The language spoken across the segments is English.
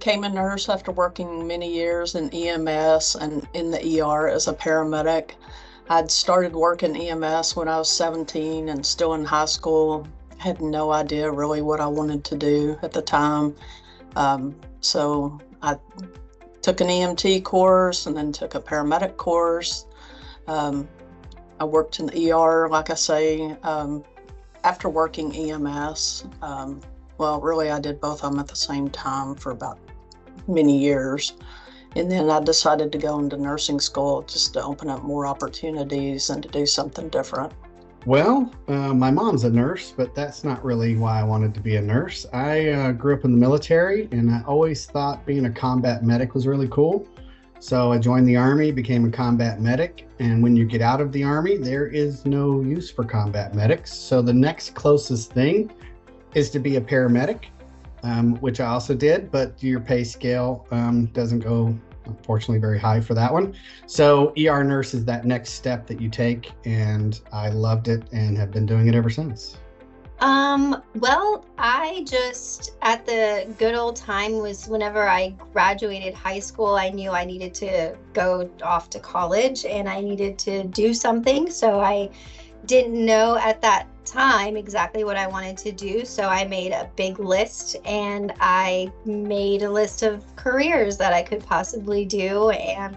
became a nurse after working many years in EMS and in the ER as a paramedic. I'd started working EMS when I was 17 and still in high school. Had no idea really what I wanted to do at the time. So I took an EMT course and then took a paramedic course. I worked in the ER, like I say, after working EMS. Well, really, I did both of them at the same time for about many years. And then I decided to go into nursing school just to open up more opportunities and to do something different. Well, my mom's a nurse, but that's not really why I wanted to be a nurse. I grew up in the military, and I always thought being a combat medic was really cool. So I joined the Army, became a combat medic, and when you get out of the Army, there is no use for combat medics. So the next closest thing is to be a paramedic, which I also did, but your pay scale doesn't go, unfortunately, very high for that one. So ER nurse is that next step that you take, and I loved it and have been doing it ever since. Well, I just, at the good old time was whenever I graduated high school, I knew I needed to go off to college and I needed to do something. So I didn't know at that time exactly what I wanted to do. So I made a big list and I made a list of careers that I could possibly do. And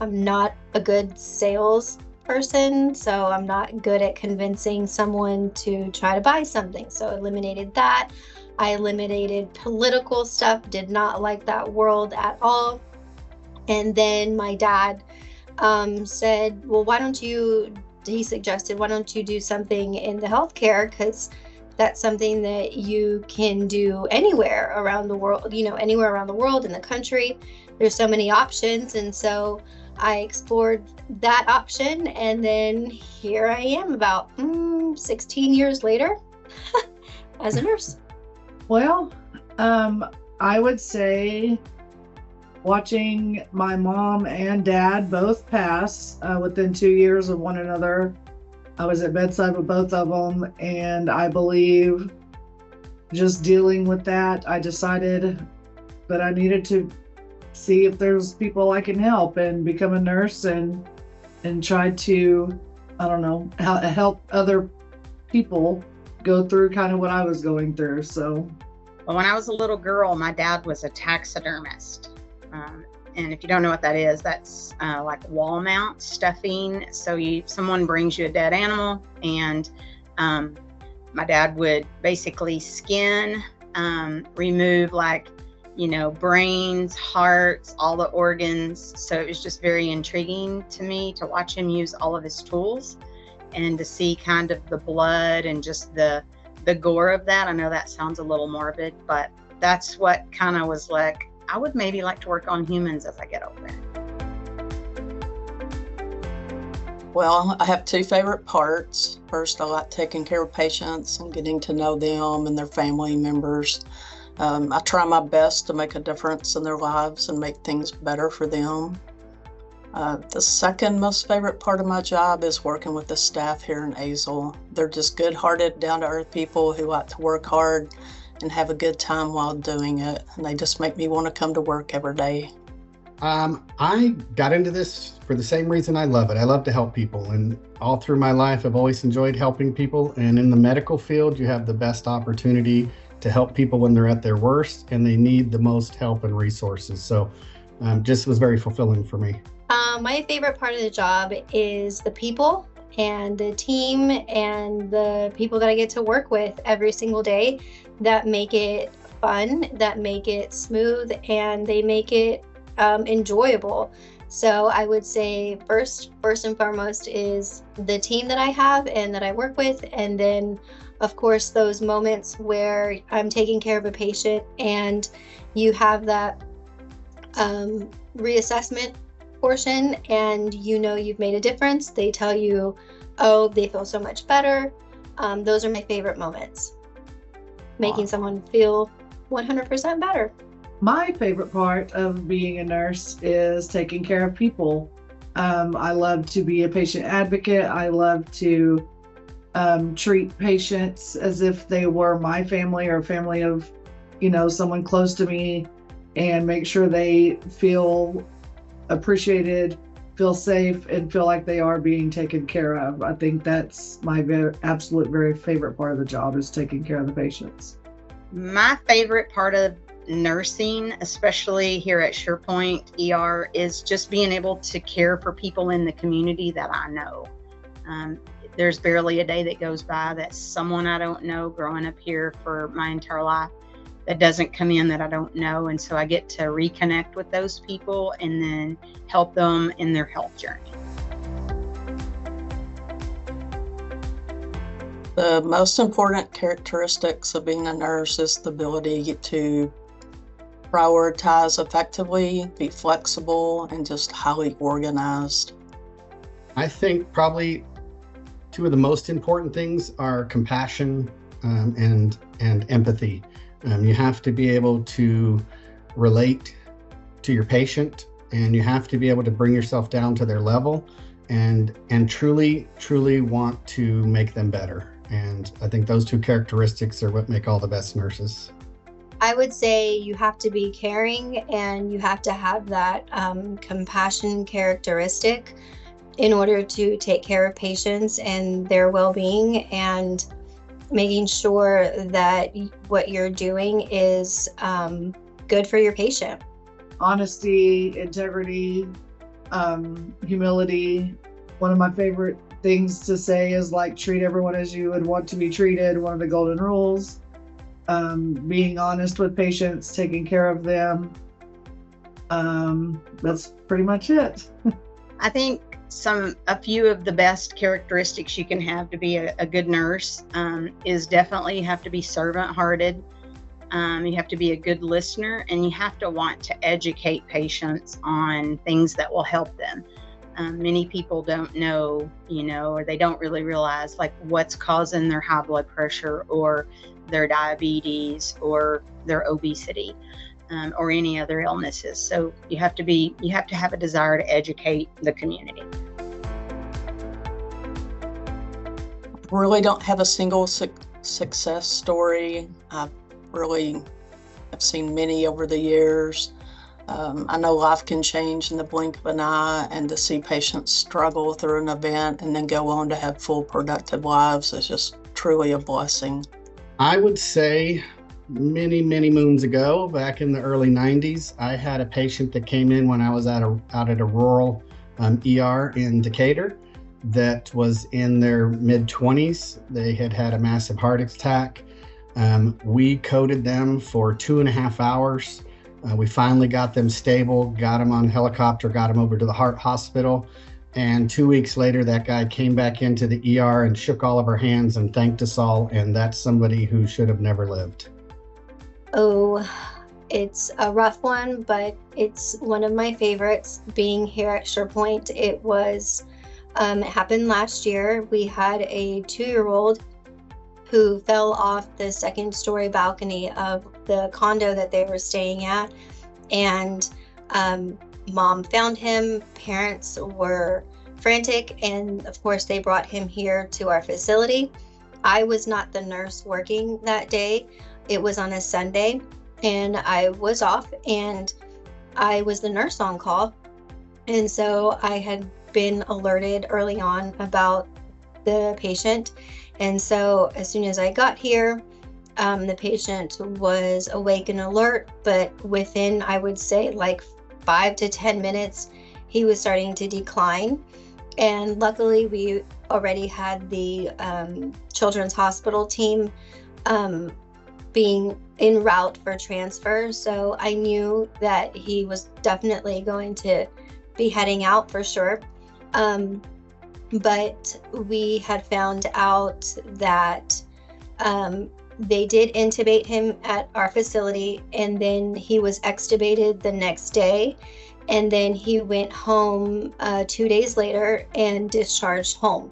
I'm not a good sales person, so I'm not good at convincing someone to try to buy something. So I eliminated that. I eliminated political stuff, did not like that world at all. And then my dad said, well, he suggested, why don't you do something in the healthcare? Because that's something that you can do anywhere around the world, anywhere around the world in the country. There's so many options. And so I explored that option, and then here I am about 16 years later as a nurse. Well, I would say watching my mom and dad both pass within 2 years of one another. I was at bedside with both of them, and I believe just dealing with that, I decided that I needed to see if there's people I can help and become a nurse and try to, I don't know, help other people go through kind of what I was going through. So, well, when I was a little girl, my dad was a taxidermist. And if you don't know what that is, that's like wall mount stuffing. So someone brings you a dead animal, and my dad would basically skin, remove brains, hearts, all the organs. So it was just very intriguing to me to watch him use all of his tools and to see kind of the blood and just the gore of that. I know that sounds a little morbid, but that's what kind of was like, I would maybe like to work on humans as I get older. Well, I have two favorite parts. First, I like taking care of patients and getting to know them and their family members. I try my best to make a difference in their lives and make things better for them. The second most favorite part of my job is working with the staff here in Azle. They're just good-hearted, down-to-earth people who like to work hard and have a good time while doing it. And they just make me want to come to work every day. I got into this for the same reason I love it. I love to help people, and all through my life, I've always enjoyed helping people. And in the medical field, you have the best opportunity to help people when they're at their worst and they need the most help and resources. So just was very fulfilling for me. My favorite part of the job is the people and the team and the people that I get to work with every single day that make it fun, that make it smooth, and they make it enjoyable. So I would say first and foremost is the team that I have and that I work with, and then of course those moments where I'm taking care of a patient and you have that reassessment portion and you've made a difference. They tell you, oh, they feel so much better. Those are my favorite moments. Making someone feel 100% better. My favorite part of being a nurse is taking care of people. I love to be a patient advocate. I love to treat patients as if they were my family or family of, someone close to me. and make sure they feel appreciated, feel safe, and feel like they are being taken care of. I think that's my absolute very favorite part of the job, is taking care of the patients. My favorite part of nursing, especially here at SurePoint ER, is just being able to care for people in the community that I know. There's barely a day that goes by that someone I don't know, growing up here for my entire life, that doesn't come in that I don't know. And so I get to reconnect with those people and then help them in their health journey. The most important characteristics of being a nurse is the ability to prioritize effectively, be flexible, and just highly organized. I think probably two of the most important things are compassion and empathy. You have to be able to relate to your patient, and you have to be able to bring yourself down to their level and truly want to make them better. And I think those two characteristics are what make all the best nurses. I would say you have to be caring, and you have to have that compassion characteristic in order to take care of patients and their well-being, and making sure that what you're doing is good for your patient. Honesty, integrity, humility. One of my favorite things to say is like, treat everyone as you would want to be treated. One of the golden rules. Being honest with patients, taking care of them. That's pretty much it. I think a few of the best characteristics you can have to be a good nurse is definitely, you have to be servant-hearted. You have to be a good listener, and you have to want to educate patients on things that will help them. Many people don't know, or they don't really realize like what's causing their high blood pressure or their diabetes or their obesity, or any other illnesses. So you have to have a desire to educate the community. Really don't have a single success story. I've seen many over the years. I know life can change in the blink of an eye, and to see patients struggle through an event and then go on to have full productive lives is just truly a blessing. I would say many moons ago, back in the early 90s, I had a patient that came in when I was out at a rural ER in Decatur that was in their mid-20s. They had a massive heart attack. We coded them for 2.5 hours. We finally got them stable, got them on helicopter, got them over to the heart hospital. And 2 weeks later, that guy came back into the ER and shook all of our hands and thanked us all. And that's somebody who should have never lived. Oh, it's a rough one, but it's one of my favorites being here at SurePoint. It happened last year. We had a 2-year-old who fell off the 2nd-story balcony of the condo that they were staying at. And mom found him. Parents were frantic, and of course they brought him here to our facility. I was not the nurse working that day. It was on a Sunday, and I was off, and I was the nurse on call. And so I had been alerted early on about the patient. And so as soon as I got here, the patient was awake and alert, but within, I would say, like 5 to 10 minutes, he was starting to decline. And luckily, we already had the Children's Hospital team being en route for transfer. So I knew that he was definitely going to be heading out for sure. But we had found out that they did intubate him at our facility, and then he was extubated the next day. And then he went home 2 days later and discharged home.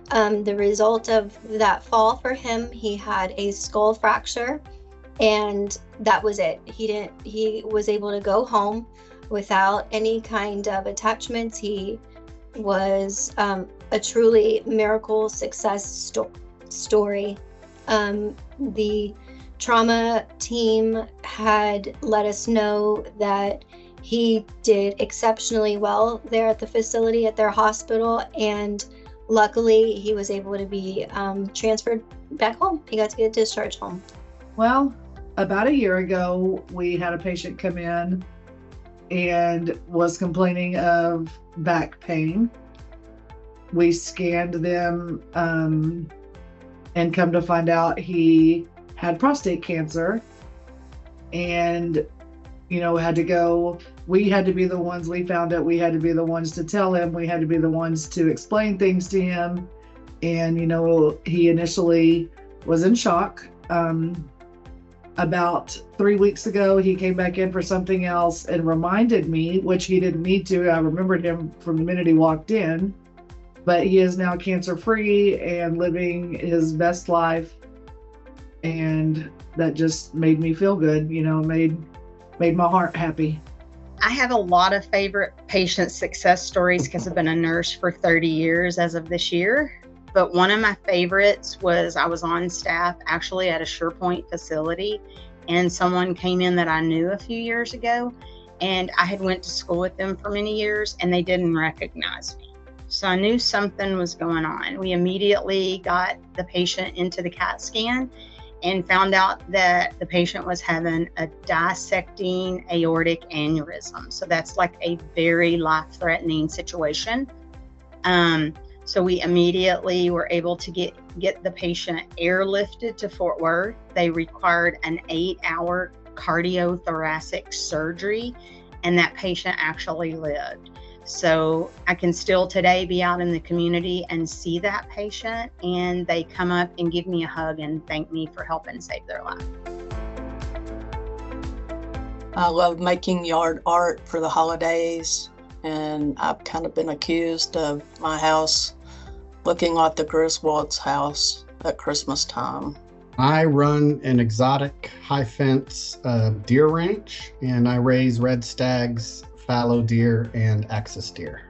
The result of that fall for him, he had a skull fracture, and that was it. He was able to go home without any kind of attachments. He was a truly miracle success story. The trauma team had let us know that he did exceptionally well there at the facility, at their hospital, and luckily he was able to be transferred back home. He got to get discharged home. Well, about a year ago, we had a patient come in and was complaining of back pain. We scanned them and come to find out he had prostate cancer, and we had to be the ones, we found out we had to be the ones to tell him, we had to be the ones to explain things to him. And he initially was in shock. About 3 weeks ago, he came back in for something else and reminded me, which he didn't need to. I remembered him from the minute he walked in, but he is now cancer-free and living his best life. And that just made me feel good, made my heart happy. I have a lot of favorite patient success stories because I've been a nurse for 30 years as of this year. But one of my favorites was I was on staff actually at a SurePoint facility, and someone came in that I knew a few years ago, and I had went to school with them for many years, and they didn't recognize me. So I knew something was going on. We immediately got the patient into the CAT scan and found out that the patient was having a dissecting aortic aneurysm. So that's like a very life-threatening situation. So we immediately were able to get the patient airlifted to Fort Worth. They required an 8-hour cardiothoracic surgery, and that patient actually lived. So I can still today be out in the community and see that patient, and they come up and give me a hug and thank me for helping save their life. I love making yard art for the holidays, and I've kind of been accused of my house looking like the Griswold's house at Christmas time. I run an exotic high fence deer ranch, and I raise red stags, fallow deer, and axis deer.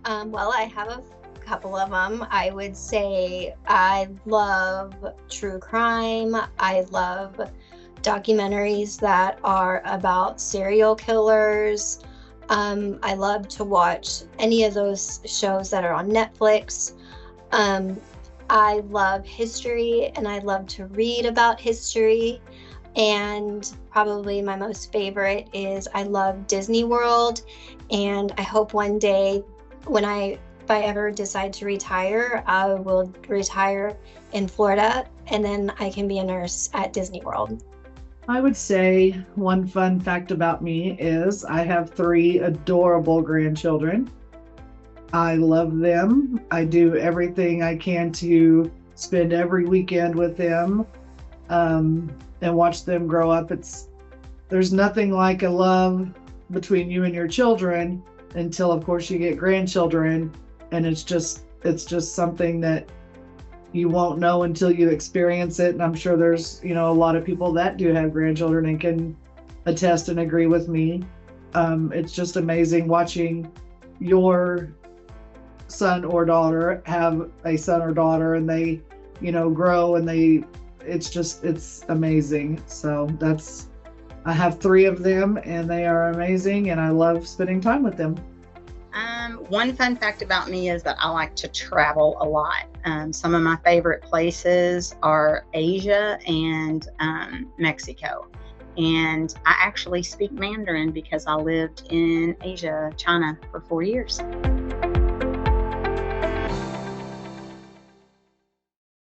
Well, I have a couple of them. I would say I love true crime. I love documentaries that are about serial killers. I love to watch any of those shows that are on Netflix. I love history, and I love to read about history. And probably my most favorite is I love Disney World. And I hope one day if I ever decide to retire, I will retire in Florida, and then I can be a nurse at Disney World. I would say one fun fact about me is I have 3 adorable grandchildren. I love them. I do everything I can to spend every weekend with them and watch them grow up. There's nothing like a love between you and your children until, of course, you get grandchildren, and it's just something that you won't know until you experience it. And I'm sure there's, a lot of people that do have grandchildren and can attest and agree with me. It's just amazing watching your son or daughter have a son or daughter, and they, grow, and it's amazing. So I have 3 of them, and they are amazing, and I love spending time with them. One fun fact about me is that I like to travel a lot. Some of my favorite places are Asia and Mexico. And I actually speak Mandarin because I lived in Asia, China for 4 years.